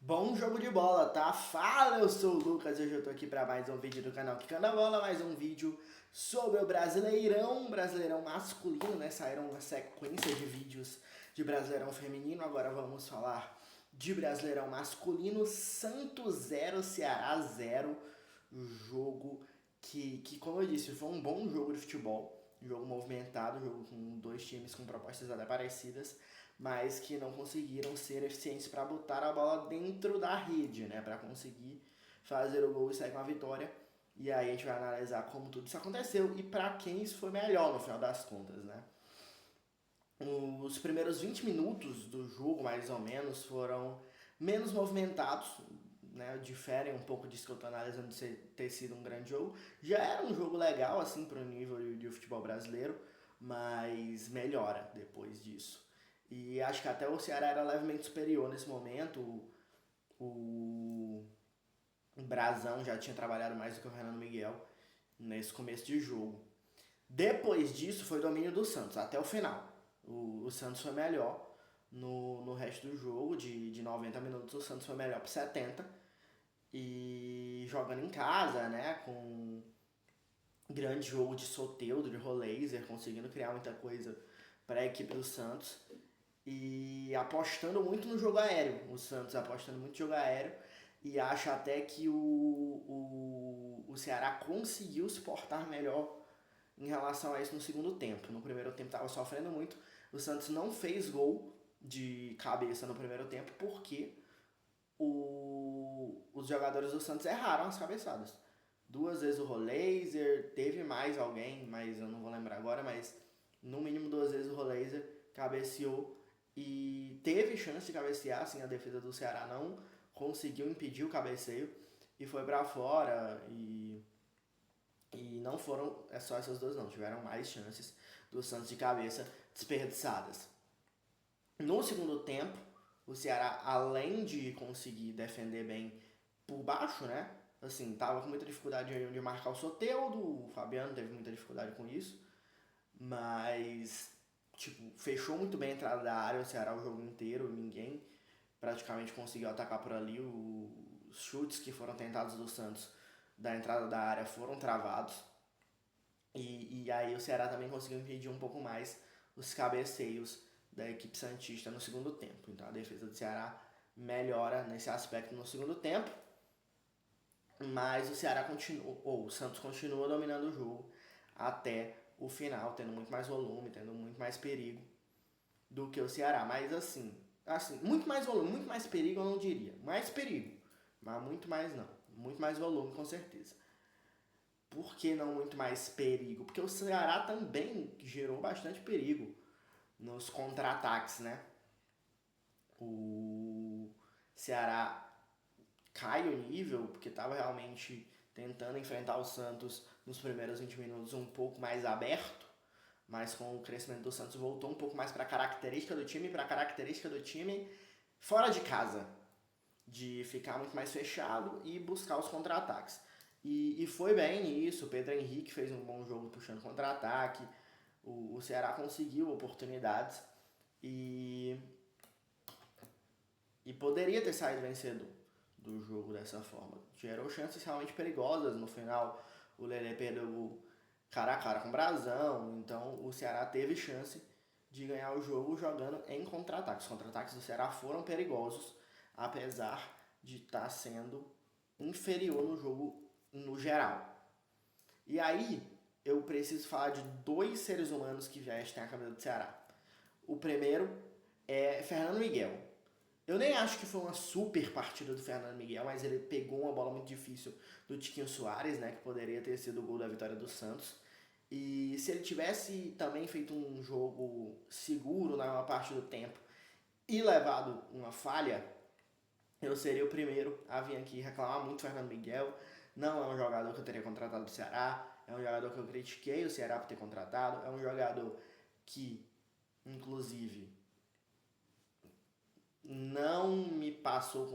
Bom jogo de bola, tá? Fala, eu sou o Lucas e hoje eu tô aqui pra mais um vídeo do canal Quicando a Bola, mais um vídeo sobre o Brasileirão masculino, né? Saíram uma sequência de vídeos de Brasileirão feminino, agora vamos falar de Brasileirão masculino, Santos 0, Ceará 0, jogo que, como eu disse, foi um bom jogo de futebol, um jogo movimentado, um jogo com dois times com propostas até parecidas, mas que não conseguiram ser eficientes para botar a bola dentro da rede, né? Para conseguir fazer o gol e sair com a vitória. E aí a gente vai analisar como tudo isso aconteceu e para quem isso foi melhor no final das contas, né? Os primeiros 20 minutos do jogo, mais ou menos, foram menos movimentados, né? Diferem um pouco disso que eu tô analisando de ter sido um grande jogo. Já era um jogo legal, assim, pro nível de futebol brasileiro, mas melhora depois disso. E acho que até o Ceará era levemente superior nesse momento. O Brazão já tinha trabalhado mais do que o Fernando Miguel nesse começo de jogo. Depois disso foi domínio do Santos, até o final. O Santos foi melhor no resto do jogo, de 90 minutos o Santos foi melhor por 70. E jogando em casa, né, com grande jogo de Soteldo, de Roleiser, conseguindo criar muita coisa para a equipe do Santos. E apostando muito no jogo aéreo, o Santos apostando muito no jogo aéreo. E acho até que o Ceará conseguiu se portar melhor em relação a isso no segundo tempo. No primeiro tempo estava sofrendo muito. O Santos não fez gol de cabeça no primeiro tempo porque os jogadores do Santos erraram as cabeçadas. Duas vezes o Rolaser, teve mais alguém, mas eu não vou lembrar agora, mas no mínimo duas vezes o Rolaser cabeceou e teve chance de cabecear, assim, a defesa do Ceará não conseguiu impedir o cabeceio e foi para fora e não foram só essas duas não, tiveram mais chances do Santos de cabeça desperdiçadas. No segundo tempo, o Ceará, além de conseguir defender bem por baixo, né? Assim, tava com muita dificuldade de marcar o Soteldo, o Fabiano teve muita dificuldade com isso, mas, tipo, fechou muito bem a entrada da área, o Ceará o jogo inteiro, ninguém praticamente conseguiu atacar por ali, os chutes que foram tentados do Santos da entrada da área foram travados, e aí o Ceará também conseguiu impedir um pouco mais os cabeceios da equipe santista no segundo tempo. Então a defesa do Ceará melhora nesse aspecto no segundo tempo, mas o Ceará continua, ou o Santos continua dominando o jogo até o final, tendo muito mais volume, tendo muito mais perigo do que o Ceará. Mas assim, muito mais volume, muito mais perigo eu não diria. Mais perigo, mas muito mais não. Muito mais volume com certeza. Por que não muito mais perigo? Porque o Ceará também gerou bastante perigo nos contra-ataques, né? O Ceará cai o nível, porque estava realmente tentando enfrentar o Santos nos primeiros 20 minutos um pouco mais aberto, mas com o crescimento do Santos voltou um pouco mais para a característica do time fora de casa, de ficar muito mais fechado e buscar os contra-ataques. E foi bem nisso, o Pedro Henrique fez um bom jogo puxando contra-ataque, o Ceará conseguiu oportunidades e, e poderia ter saído vencedor do jogo dessa forma. Gerou chances realmente perigosas no final, o Lelê perdeu cara a cara com o Brazão, então o Ceará teve chance de ganhar o jogo jogando em contra-ataques. Os contra-ataques do Ceará foram perigosos, apesar de estar sendo inferior no jogo no geral. E aí, eu preciso falar de dois seres humanos que vestem a camisa do Ceará. O primeiro é Fernando Miguel. Eu nem acho que foi uma super partida do Fernando Miguel, mas ele pegou uma bola muito difícil do Tiquinho Soares, né, que poderia ter sido o gol da vitória do Santos. E se ele tivesse também feito um jogo seguro na maior parte do tempo e levado uma falha, eu seria o primeiro a vir aqui reclamar muito do Fernando Miguel. Não é um jogador que eu teria contratado do Ceará, é um jogador que eu critiquei o Ceará por ter contratado, é um jogador que, inclusive, não me passou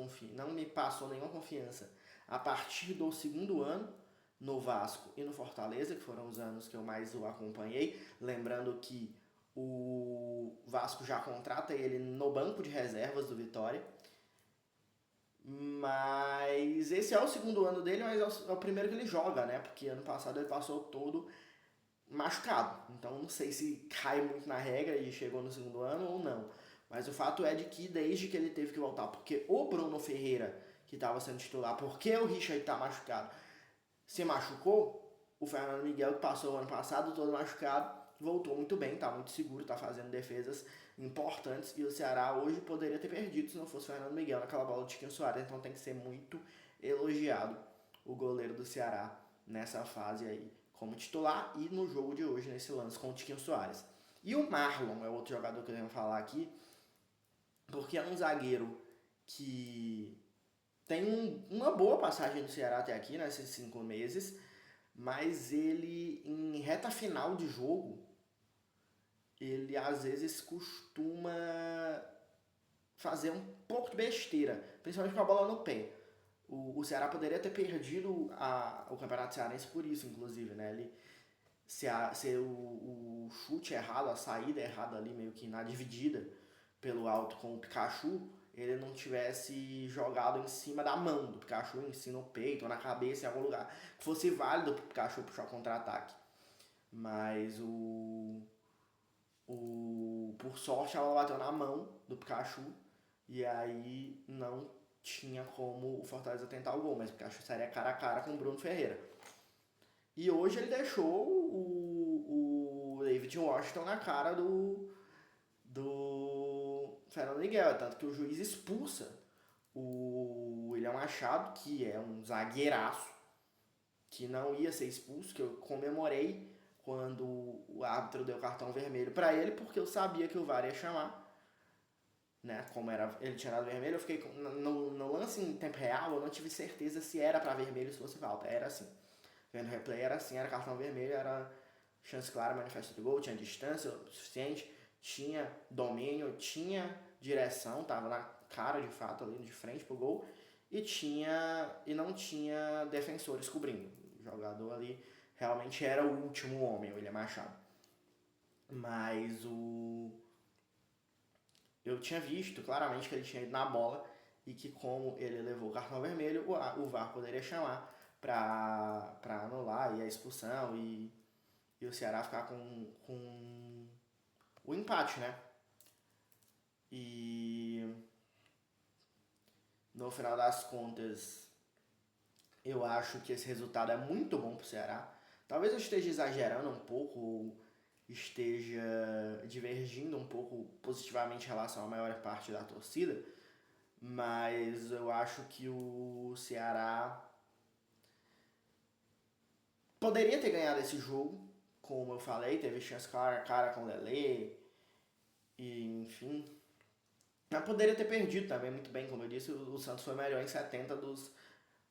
nenhuma confiança a partir do segundo ano no Vasco e no Fortaleza, que foram os anos que eu mais o acompanhei. Lembrando que o Vasco já contrata ele no banco de reservas do Vitória. Mas esse é o segundo ano dele, mas é o primeiro que ele joga, né? Porque ano passado ele passou todo machucado. Então não sei se cai muito na regra e chegou no segundo ano ou não. Mas o fato é de que desde que ele teve que voltar, porque o Bruno Ferreira, que estava sendo titular, porque o Richard tá machucado, se machucou, o Fernando Miguel, que passou o ano passado todo machucado, voltou muito bem, tá muito seguro, tá fazendo defesas importantes. E o Ceará hoje poderia ter perdido se não fosse o Fernando Miguel naquela bola de Chiquinho Soares. Então tem que ser muito elogiado o goleiro do Ceará nessa fase aí, como titular e no jogo de hoje, nesse lance com o Chiquinho Soares. E o Marlon é outro jogador que eu tenho que falar aqui, porque é um zagueiro que tem uma boa passagem do Ceará até aqui, nesses 5 meses, mas ele, em reta final de jogo, ele às vezes costuma fazer um pouco de besteira, principalmente com a bola no pé. O Ceará poderia ter perdido o Campeonato Cearense por isso, inclusive, né? Ele, se o chute errado, a saída errada ali, meio que na dividida pelo alto com o Pikachu, ele não tivesse jogado em cima da mão do Pikachu, em cima no peito ou na cabeça, em algum lugar, que fosse válido pro Pikachu puxar o contra-ataque. Mas por sorte, ela bateu na mão do Pikachu e aí não tinha como o Fortaleza tentar o gol, mas o Pikachu estaria cara a cara com o Bruno Ferreira. E hoje ele deixou o David Washington na cara do Fernando Miguel, tanto que o juiz expulsa o William Machado, que é um zagueiraço, que não ia ser expulso, que eu comemorei quando o árbitro deu cartão vermelho para ele, porque eu sabia que o VAR ia chamar, né? Como ele tinha dado vermelho, eu fiquei no lance em tempo real, eu não tive certeza se era para vermelho ou se fosse falta. Era assim. Vendo o replay era assim, era cartão vermelho, era chance clara, manifesto de gol, tinha distância suficiente, tinha domínio, tinha direção, tava na cara de fato ali de frente pro gol e não tinha defensores cobrindo. O jogador ali realmente era o último homem, o William Machado. Mas eu tinha visto claramente que ele tinha ido na bola e que como ele levou o cartão vermelho, o VAR poderia chamar para anular e a expulsão e o Ceará ficar com o empate, né? E no final das contas, eu acho que esse resultado é muito bom pro Ceará. Talvez eu esteja exagerando um pouco, ou esteja divergindo um pouco positivamente em relação à maior parte da torcida, mas eu acho que o Ceará poderia ter ganhado esse jogo, como eu falei, teve chance cara a cara com o Lele, e enfim. Mas poderia ter perdido também muito bem, como eu disse, o Santos foi melhor em 70 dos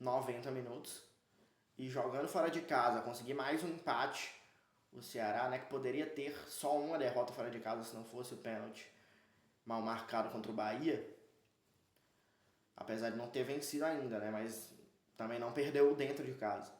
90 minutos. E jogando fora de casa, conseguir mais um empate, o Ceará, né, que poderia ter só uma derrota fora de casa se não fosse o pênalti mal marcado contra o Bahia, apesar de não ter vencido ainda, né, mas também não perdeu dentro de casa.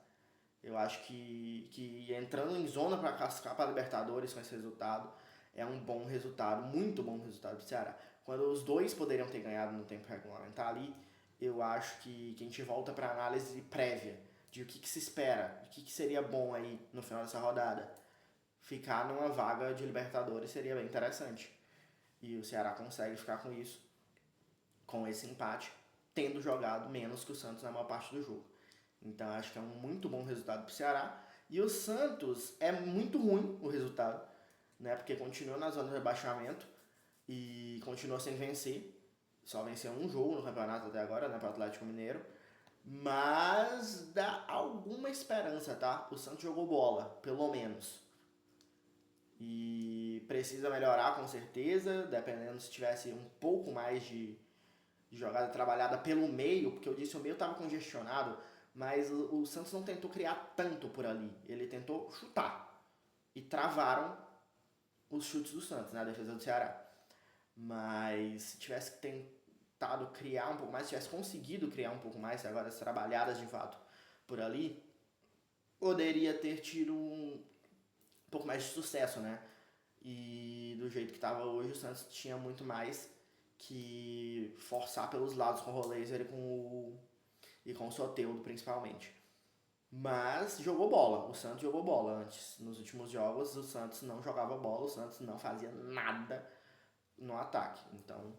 Eu acho que entrando em zona para cascar para a Libertadores com esse resultado é um bom resultado, muito bom resultado do Ceará. Quando os dois poderiam ter ganhado no tempo regulamentar ali, eu acho que a gente volta para análise prévia de o que se espera, o que seria bom aí no final dessa rodada. Ficar numa vaga de Libertadores seria bem interessante. E o Ceará consegue ficar com isso, com esse empate, tendo jogado menos que o Santos na maior parte do jogo. Então acho que é um muito bom resultado para o Ceará. E o Santos é muito ruim o resultado, né? Porque continua na zona de rebaixamento e continua sem vencer. Só venceu um jogo no campeonato até agora, né? Para o Atlético Mineiro. Mas dá alguma esperança, tá? O Santos jogou bola, pelo menos. E precisa melhorar com certeza, dependendo se tivesse um pouco mais de jogada trabalhada pelo meio, porque eu disse o meio estava congestionado, mas o Santos não tentou criar tanto por ali. Ele tentou chutar. E travaram os chutes do Santos, né? A defesa do Ceará. Mas se tivesse tentado criar um pouco mais, se tivesse conseguido criar um pouco mais, agora as trabalhadas de fato por ali, poderia ter tido um pouco mais de sucesso, né? E do jeito que estava hoje, o Santos tinha muito mais que forçar pelos lados com o Roleiser e com o Soteldo, principalmente. Mas jogou bola, o Santos jogou bola antes. Nos últimos jogos, o Santos não jogava bola, o Santos não fazia nada no ataque. Então,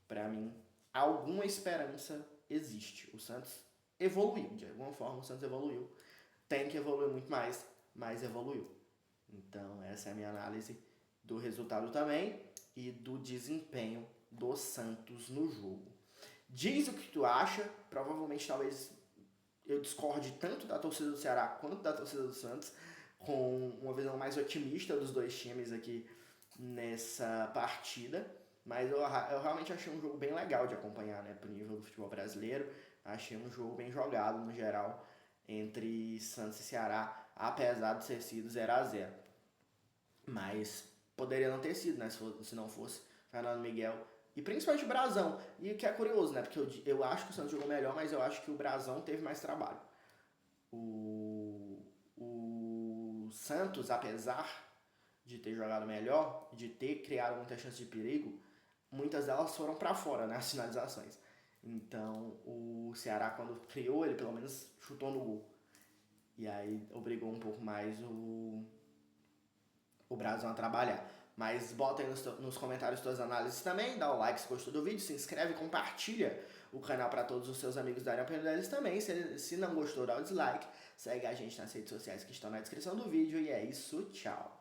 pra mim, alguma esperança existe. O Santos evoluiu, de alguma forma o Santos evoluiu. Tem que evoluir muito mais, mas evoluiu. Então, essa é a minha análise do resultado também e do desempenho do Santos no jogo. Diz o que tu acha, provavelmente talvez eu discorde tanto da torcida do Ceará quanto da torcida do Santos, com uma visão mais otimista dos dois times aqui nessa partida, mas eu realmente achei um jogo bem legal de acompanhar, né, pro nível do futebol brasileiro. Achei um jogo bem jogado no geral entre Santos e Ceará, apesar de ter sido 0-0. Mas poderia não ter sido, né, se não fosse Fernando Miguel e principalmente o Brasão. E o que é curioso, né, porque eu acho que o Santos jogou melhor, mas eu acho que o Brasão teve mais trabalho. O Santos, apesar de ter jogado melhor, de ter criado muita chance de perigo, muitas delas foram para fora, né, as finalizações. Então, o Ceará, quando criou, ele pelo menos chutou no gol. E aí obrigou um pouco mais o Brasão a trabalhar. Mas bota aí nos comentários suas análises também, dá o like se gostou do vídeo, se inscreve, compartilha o canal para todos os seus amigos darem opinião deles também. Se não gostou, dá o dislike. Segue a gente nas redes sociais que estão na descrição do vídeo. E é isso, tchau!